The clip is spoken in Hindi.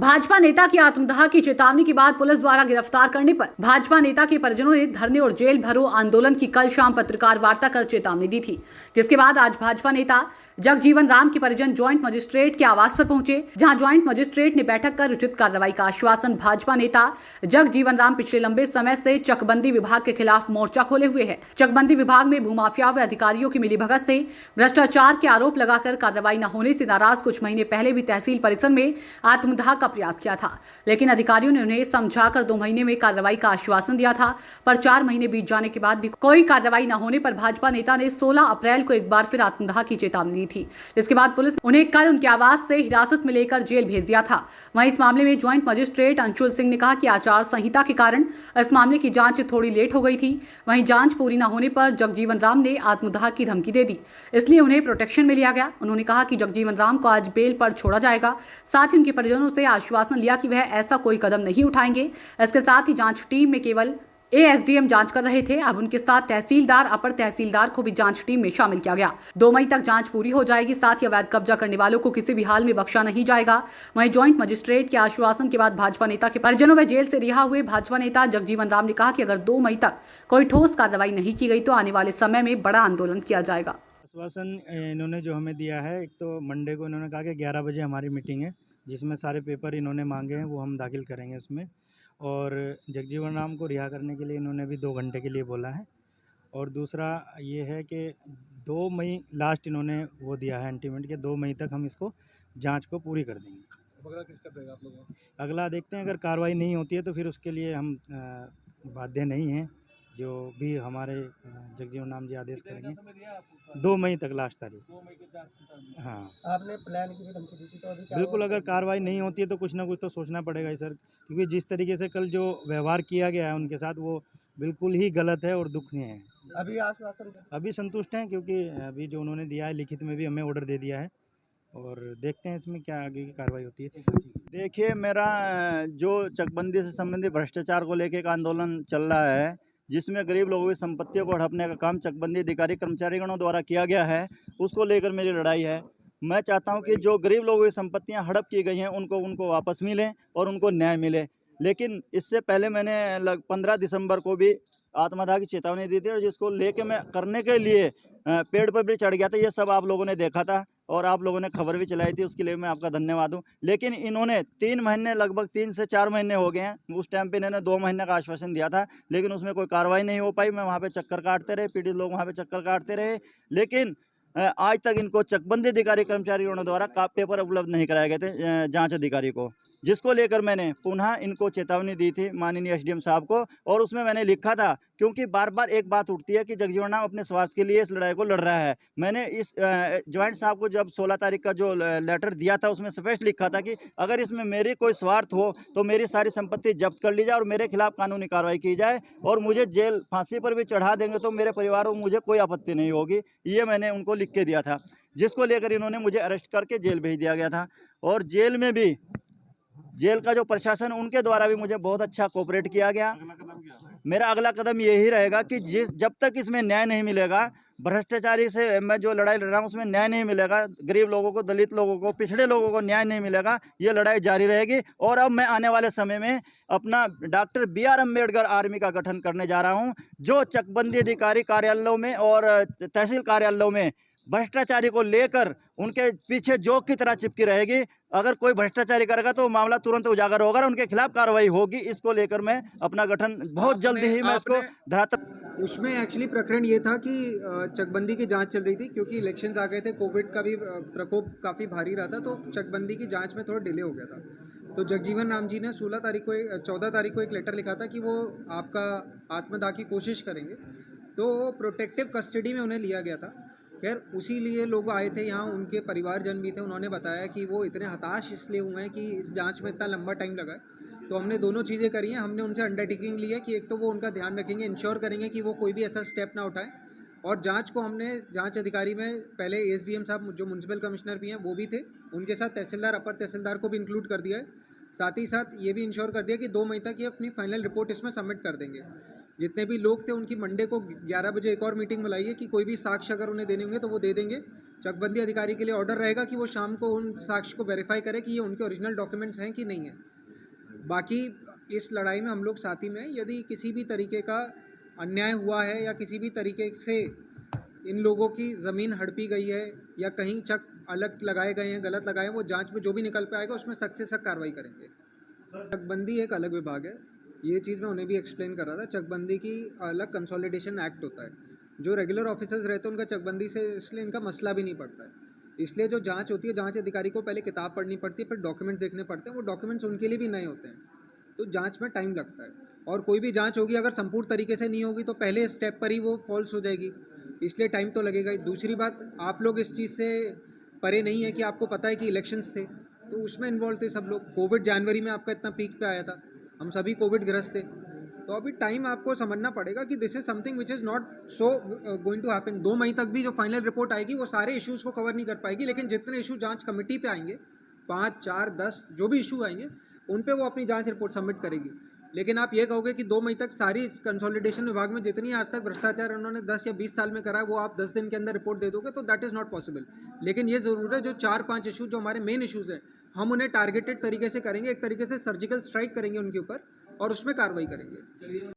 भाजपा नेता की आत्मदाह की चेतावनी के बाद पुलिस द्वारा गिरफ्तार करने पर भाजपा नेता के परिजनों ने धरने और जेल भरो आंदोलन की कल शाम पत्रकार वार्ता कर चेतावनी दी थी, जिसके बाद आज भाजपा नेता जगजीवन राम के परिजन ज्वाइंट मजिस्ट्रेट के आवास पर पहुंचे, जहां ज्वाइंट मजिस्ट्रेट ने बैठक कर उचित कार्रवाई का आश्वासन। भाजपा नेता जगजीवन राम पिछले लंबे समय से चकबंदी विभाग के खिलाफ मोर्चा खोले हुए है। चकबंदी विभाग में भूमाफिया व अधिकारियों की मिलीभगत से भ्रष्टाचार के आरोप लगाकर कार्रवाई न होने से नाराज कुछ महीने पहले भी तहसील परिसर में आत्मदाह का प्रयास किया था, लेकिन अधिकारियों ने उन्हें समझाकर 2 महीने में कार्रवाई का आश्वासन दिया था, पर 4 महीने बीत जाने के बाद भी कोई कार्रवाई न होने पर भाजपा नेता ने 16 अप्रैल को एक बार फिर आत्मदाह की चेतावनी दी थी। इसके बाद पुलिस ने उन्हें कल उनके आवास से हिरासत में लेकर जेल भेज दिया था। वहीं इस मामले में ज्वाइंट मजिस्ट्रेट अंशुल सिंह ने कहा कि आचार संहिता के कारण इस मामले की जांच थोड़ी लेट हो गई थी। वहीं जांच पूरी न होने पर जगजीवन राम ने आत्मदाह की धमकी दे दी, इसलिए उन्हें प्रोटेक्शन में लिया गया। उन्होंने कहा कि जगजीवन राम को आज बेल पर छोड़ा जाएगा। साथ ही उनके परिजनों से आश्वासन लिया कि वह ऐसा कोई कदम नहीं उठाएंगे। इसके साथ ही जांच टीम में केवल एएसडीएम जांच कर रहे थे, अब उनके साथ तहसीलदार, अपर तहसीलदार को भी जांच टीम में शामिल किया गया। 2 मई तक जांच पूरी हो जाएगी। साथ ही अवैध कब्जा करने वालों को किसी भी हाल में बख्शा नहीं जाएगा। वहीं ज्वाइंट मजिस्ट्रेट के आश्वासन के बाद भाजपा नेता के परिजनों व जेल से रिहा हुए भाजपा नेता जगजीवन राम ने कहा कि अगर 2 मई तक कोई ठोस कार्रवाई नहीं की गई तो आने वाले समय में बड़ा आंदोलन किया जाएगा। आश्वासन इन्होंने जो हमें दिया है, एक तो मंडे को इन्होंने कहा कि 11 बजे हमारी मीटिंग है, जिसमें सारे पेपर इन्होंने मांगे हैं वो हम दाखिल करेंगे उसमें। और जगजीवन राम को रिहा करने के लिए इन्होंने भी 2 घंटे के लिए बोला है। और दूसरा ये है कि 2 मई लास्ट इन्होंने वो दिया है इंटीमेट कि 2 मई तक हम इसको जांच को पूरी कर देंगे। अगला किस स्टेप रहेगा आप लोगों का? अगला देखते हैं, अगर कार्रवाई नहीं होती है तो फिर उसके लिए हम बाध्य नहीं हैं, जो भी हमारे जगजीवन राम जी आदेश करेंगे। 2 मई तक लास्ट तारीख। 2 मई के जांच। हाँ, आपने प्लान की भी धमकी दी थी, तो अभी क्या बिल्कुल। हुआ? अगर कार्रवाई नहीं होती है तो कुछ ना कुछ तो सोचना पड़ेगा ही सर, क्योंकि जिस तरीके से कल जो व्यवहार किया गया है उनके साथ वो बिल्कुल ही गलत है और दुखनीय है। अभी आश्वासन से अभी संतुष्ट हैं, क्योंकि अभी जो उन्होंने दिया है लिखित में भी हमें ऑर्डर दे दिया है, और देखते हैं इसमें क्या आगे की कार्रवाई होती है। देखिए, मेरा जो चकबंदी से संबंधित भ्रष्टाचार को लेकर एक आंदोलन चल रहा है, जिसमें गरीब लोगों की संपत्तियों को हड़पने का काम चकबंदी अधिकारी कर्मचारीगणों द्वारा किया गया है, उसको लेकर मेरी लड़ाई है। मैं चाहता हूं कि जो गरीब लोगों की संपत्तियां हड़प की गई हैं उनको वापस मिले और उनको न्याय मिले। लेकिन इससे पहले मैंने 15 दिसंबर को भी आत्मदाह की चेतावनी दी थी, और जिसको लेके मैं करने के लिए पेड़ पर भी चढ़ गया था। ये सब आप लोगों ने देखा था और आप लोगों ने खबर भी चलाई थी, उसके लिए मैं आपका धन्यवाद हूँ। लेकिन इन्होंने 3 महीने, लगभग 3 से 4 महीने हो गए हैं। उस टाइम पे इन्होंने 2 महीने का आश्वासन दिया था, लेकिन उसमें कोई कार्रवाई नहीं हो पाई। मैं वहाँ पे चक्कर काटते रहे, पीड़ित लोग वहाँ पे चक्कर काटते रहे, लेकिन आज तक इनको चकबंदी अधिकारी कर्मचारियों द्वारा पेपर उपलब्ध नहीं कराए गए थे जांच अधिकारी को, जिसको लेकर मैंने पुनः इनको चेतावनी दी थी माननीय एसडीएम साहब को। और उसमें मैंने लिखा था, क्योंकि बार बार एक बात उठती है कि जगजीवन राम अपने स्वार्थ के लिए इस लड़ाई को लड़ रहा है। मैंने इस ज्वाइंट साहब को जब 16 तारीख का जो लेटर दिया था, उसमें स्पष्ट लिखा था कि अगर इसमें मेरी कोई स्वार्थ हो तो मेरी सारी संपत्ति जब्त कर ली जाए और मेरे खिलाफ कानूनी कार्रवाई की जाए, और मुझे जेल फांसी पर भी चढ़ा देंगे तो मेरे परिवार को मुझे कोई आपत्ति नहीं होगी। ये मैंने उनको लिख के दिया था, जिसको लेकर इन्होंने मुझे अरेस्ट करके जेल भेज दिया गया था। और जेल में भी जेल का जो प्रशासन, उनके द्वारा भी मुझे बहुत अच्छा कोऑपरेट किया गया। मेरा अगला कदम यही रहेगा कि जब तक इसमें न्याय नहीं मिलेगा, भ्रष्टाचारी से मैं जो लड़ाई लड़ रहा हूँ उसमें न्याय नहीं मिलेगा, गरीब लोगों को, दलित लोगों को, पिछड़े लोगों को न्याय नहीं मिलेगा, ये लड़ाई जारी रहेगी। और अब मैं आने वाले समय में अपना डॉक्टर BR अम्बेडकर आर्मी का गठन करने जा रहा हूँ, जो चकबंदी अधिकारी कार्यालयों में और तहसील कार्यालयों में भ्रष्टाचारी को लेकर उनके पीछे जोक की तरह चिपकी रहेगी। अगर कोई भ्रष्टाचारी करेगा तो मामला तुरंत उजागर होगा और उनके खिलाफ कार्रवाई होगी। इसको लेकर मैं अपना गठन बहुत जल्दी ही मैं इसको धरातल। उसमें एक्चुअली प्रकरण ये था कि चकबंदी की जांच चल रही थी, क्योंकि इलेक्शंस आ गए थे, कोविड का भी प्रकोप काफ़ी भारी रहा था, तो चकबंदी की जांच में थोड़ा डिले हो गया था। तो जगजीवन राम जी ने 14 तारीख को एक लेटर लिखा था कि वो आपका आत्मदाह की कोशिश करेंगे, तो प्रोटेक्टिव कस्टडी में उन्हें लिया गया था। खैर, उसी लिए लोग आए थे यहाँ, उनके परिवारजन भी थे। उन्होंने बताया कि वो इतने हताश इसलिए हुए हैं कि इस जांच में इतना लंबा टाइम लगा है। तो हमने दोनों चीज़ें करी हैं। हमने उनसे अंडरटेकिंग ली है कि एक तो वो उनका ध्यान रखेंगे, इंश्योर करेंगे कि वो कोई भी ऐसा स्टेप ना उठाए, और जांच को हमने, जांच अधिकारी में पहले एसडीएम साहब जो म्युनिसिपल कमिश्नर भी हैं वो भी थे, उनके साथ तहसीलदार, अपर तहसीलदार को भी इंक्लूड कर दिया है। साथ ही साथ ये भी इंश्योर कर दिया कि 2 मई तक ये अपनी फाइनल रिपोर्ट इसमें सबमिट कर देंगे। जितने भी लोग थे उनकी मंडे को 11 बजे एक और मीटिंग बुलाई है कि कोई भी साक्ष्य अगर उन्हें देने होंगे तो वो दे देंगे। चकबंदी अधिकारी के लिए ऑर्डर रहेगा कि वो शाम को उन साक्ष्य को वेरीफाई करे कि ये उनके ओरिजिनल डॉक्यूमेंट्स हैं कि नहीं है। बाकी इस लड़ाई में हम लोग साथी में हैं। यदि किसी भी तरीके का अन्याय हुआ है या किसी भी तरीके से इन लोगों की ज़मीन हड़पी गई है या कहीं चक अलग लगाए गए हैं, गलत लगाए हैं, वो जांच में जो भी निकल पे आएगा उसमें सख्त से सख्त कार्रवाई करेंगे। चकबंदी एक अलग विभाग है, ये चीज़ मैं उन्हें भी एक्सप्लेन कर रहा था। चकबंदी की अलग कंसोलिडेशन एक्ट होता है, जो रेगुलर ऑफिसर्स रहते हैं उनका चकबंदी से इसलिए इनका मसला भी नहीं पड़ता है। इसलिए जो जांच होती है, जांच अधिकारी को पहले किताब पढ़नी पड़ती है, फिर डॉक्यूमेंट्स देखने पड़ते हैं। वो डॉक्यूमेंट्स उनके लिए भी नए होते हैं, तो जांच में टाइम लगता है। और कोई भी जांच होगी अगर संपूर्ण तरीके से नहीं होगी तो पहले स्टेप पर ही वो फॉल्स हो जाएगी, इसलिए टाइम तो लगेगा ही। दूसरी बात, आप लोग इस चीज़ से परे नहीं है कि आपको पता है कि इलेक्शंस थे, तो उसमें इन्वॉल्व थे सब लोग। कोविड जनवरी में आपका इतना पीक पे आया था, हम सभी कोविड ग्रस्त थे। तो अभी टाइम आपको समझना पड़ेगा कि this is something which is not so going to happen. 2 मई तक भी जो फाइनल रिपोर्ट आएगी वो सारे इश्यूज़ को कवर नहीं कर पाएगी, लेकिन जितने इशू जांच कमेटी पे आएंगे, 5, 4, 10 जो भी इशू आएंगे उन पे वो अपनी जांच रिपोर्ट सबमिट करेगी। लेकिन आप ये कहोगे कि 2 मई तक सारी कंसोलिडेशन विभाग में जितनी आज तक भ्रष्टाचार उन्होंने 10 या 20 साल में करा है वो आप 10 दिन के अंदर रिपोर्ट दे दोगे, तो दैट इज़ नॉट पॉसिबल। लेकिन ये ज़रूर है जो 4-5 इशू जो हमारे मेन इशूज़ हैं, हम उन्हें टारगेटेड तरीके से करेंगे, एक तरीके से सर्जिकल स्ट्राइक करेंगे उनके ऊपर और उसमें कार्रवाई करेंगे।